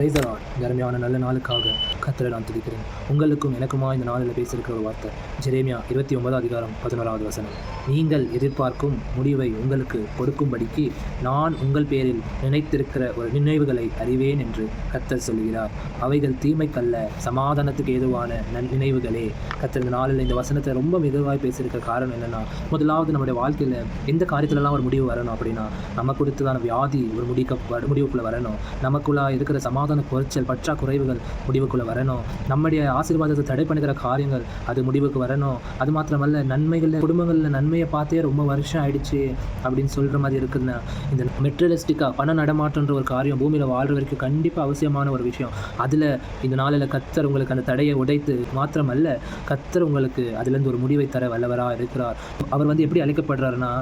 Praise the Lord. அருமையான நல்ல நாளுக்காக கர்த்தரை நான் துதிக்கிறேன். உங்களுக்கும் எனக்குமா இந்த நாளில் பேசியிருக்கிற ஒரு வார்த்தை எரேமியா 29:11 நீங்கள் எதிர்பார்க்கும் முடிவை உங்களுக்கு கொடுக்கும்படிக்கு நான் உங்கள் பேரில் நினைத்திருக்கிற ஒரு நினைவுகளை அறிவேன் என்று கர்த்தர் சொல்கிறார். அவைகள் தீமைக்கல்ல, சமாதானத்துக்கு ஏதுவான நினைவுகளே. கர்த்தர் இந்த நாளில் இந்த வசனத்தை ரொம்ப மிகுவாய் பேசியிருக்கிற காரணம் என்னென்னா, முதலாவது நம்முடைய வாழ்க்கையில் எந்த காரியத்திலலாம் ஒரு முடிவு வரணும் அப்படின்னா, நமக்கு கொடுத்ததான வியாதி ஒரு முடிவுக்குள்ளே வரணும். நமக்குள்ளே இருக்கிற சமாதான குறைச்சல் பற்றாக்குறைவுகள் முடிவுக்குள்ளே வரணும். நம்முடைய ஆசீர்வாதத்தை தடை பண்ணுகிற காரியங்கள் அது முடிவுக்கு வரணும். அது மாத்திரமல்ல, நன்மைகளில் குடும்பங்களில் நன்மையை பார்த்தே ரொம்ப வருஷம் ஆயிடுச்சு அப்படின்னு சொல்கிற மாதிரி இருக்குதுன்னா, இந்த மெட்டீரியலிஸ்டிக்காக பண நடமாற்றன்ற ஒரு காரியம் பூமியில் வாழ்கிற வரைக்கும் கண்டிப்பாக அவசியமான ஒரு விஷயம். அதில் இந்த நாளில் கர்த்தர் உங்களுக்கு அந்த தடையை உடைத்து மாத்திரமல்ல, கர்த்தர் உங்களுக்கு அதிலிருந்து ஒரு முடிவை தர வல்லவராக இருக்கிறார். அவர் எப்படி அழைக்கப்படுறாருன்னா,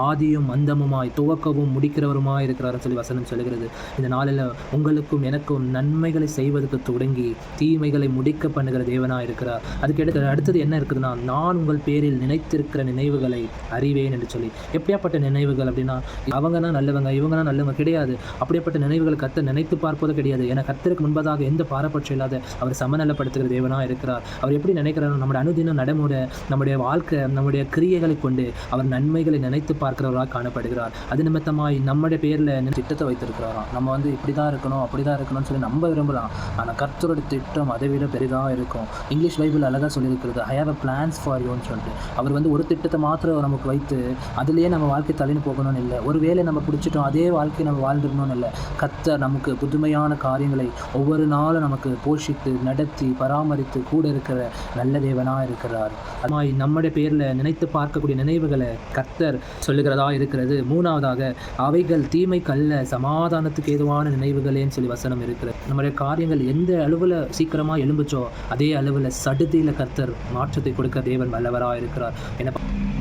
ஆதியும் அந்தமுமாய் துவக்கவும் முடிக்கிறவருமாய் இருக்கிறார்னு சொல்லி வசனம் சொல்லுகிறது. இந்த நாளில் உங்களுக்கும் எனக்கும் நன்மைகளை செய்வதற்கு தொடங்கி தீமைகளை முடிக்க பண்ணுகிற தேவனாக இருக்கிறார். அதுக்கு அடுத்தது என்ன இருக்குதுன்னா, நான் உங்கள் பேரில் நினைத்திருக்கிற நினைவுகளை அறிவேன் என்று சொல்லி. எப்படியாப்பட்ட நினைவுகள் அப்படின்னா, அவங்கன்னா நல்லவங்க இவங்கன்னா நல்லவங்க கிடையாது. அப்படிப்பட்ட நினைவுகளை கர்த்தர் நினைத்து பார்ப்பது கிடையாது. ஏன்னா கர்த்தருக்கு முன்பதாக எந்த பாரபட்சம் இல்லாத அவர் சமநலப்படுத்துகிற தேவனாக இருக்கிறார். அவர் எப்படி நினைக்கிறார், நம்முடைய அனுதின நடைமுறை, நம்முடைய வாழ்க்கை, நம்முடைய கிரியைகளை கொண்டு அவர் நன்மைகளை நினைத்து பார்க்கிறவராக காணப்படுகிறார். அது நிமித்தமாய் நம்முடைய பேரில் திட்டத்தை வைத்திருக்கிறாராம். நம்ம இப்படி தான் இருக்கணும், அப்படி தான் இருக்கணும்னு சொல்லி நம்ம விரும்பலாம். ஆனால் கர்த்தரோட திட்டம் அதை விட பெரிதாக இருக்கும். இங்கிலீஷ் பைபிள் அழகாக சொல்லியிருக்கிறது, I have a plans for யூன்னு சொல்லிட்டு. அவர் ஒரு திட்டத்தை மாத்திரம் நமக்கு வைத்து அதிலேயே நம்ம வாழ்க்கை தள்ளின்னு போகணும்னு இல்லை. ஒரு வேளை நம்ம பிடிச்சிட்டோம் அதே வாழ்க்கையை நம்ம வாழ்ந்துடணும்னு இல்லை. கர்த்தர் நமக்கு புதுமையான காரியங்களை ஒவ்வொரு நாளும் நமக்கு போஷித்து நடத்தி பராமரித்து கூட இருக்கிற நல்ல தேவனாக இருக்கிறார். அதுமாய் நம்முடைய பேரில் நினைத்து பார்க்கக்கூடிய நினைவுகளை கர்த்தர் சொல்லுகிறதா இருக்கிறது. மூணாவதாக, அவைகள் தீமைக்கல்ல, சமாதானத்துக்கு ஏதுவான நினைவுகளேன்னு சொல்லி வசனம் இருக்கிறது. நம்முடைய காரியங்கள் எந்த அளவில் சீக்கிரமாக எழும்புச்சோ அதே அளவில் சடுதியில் கர்த்தர் மாற்றத்தை கொடுக்க தேவன் வல்லவராக இருக்கிறார்.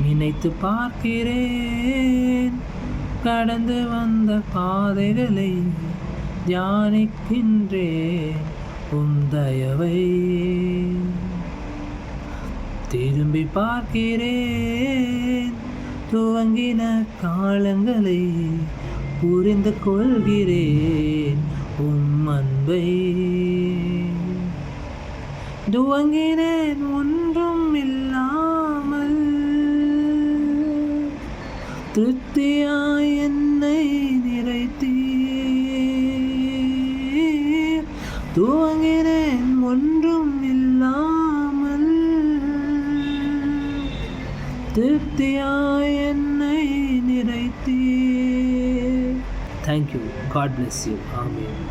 நினைத்து பார்க்கிறேன் கடந்து வந்த பாதைகளை, தியானிக்கின்றேன் உம் தயவை. திரும்பி பார்க்கிறேன் துவங்கின காலங்களை, புரிந்து கொள்கிறேன் உம் அன்பை. துவங்கினேன் ஒன்றும் இல்லாமல், திருப்தியாய் என்னை நிறைத்தீர். துவங்கினேன் ஒன்றும் இல்லாமல், திருப்தியாய் என்னை நிறைத்தீர். Thank you. God bless you. Amen.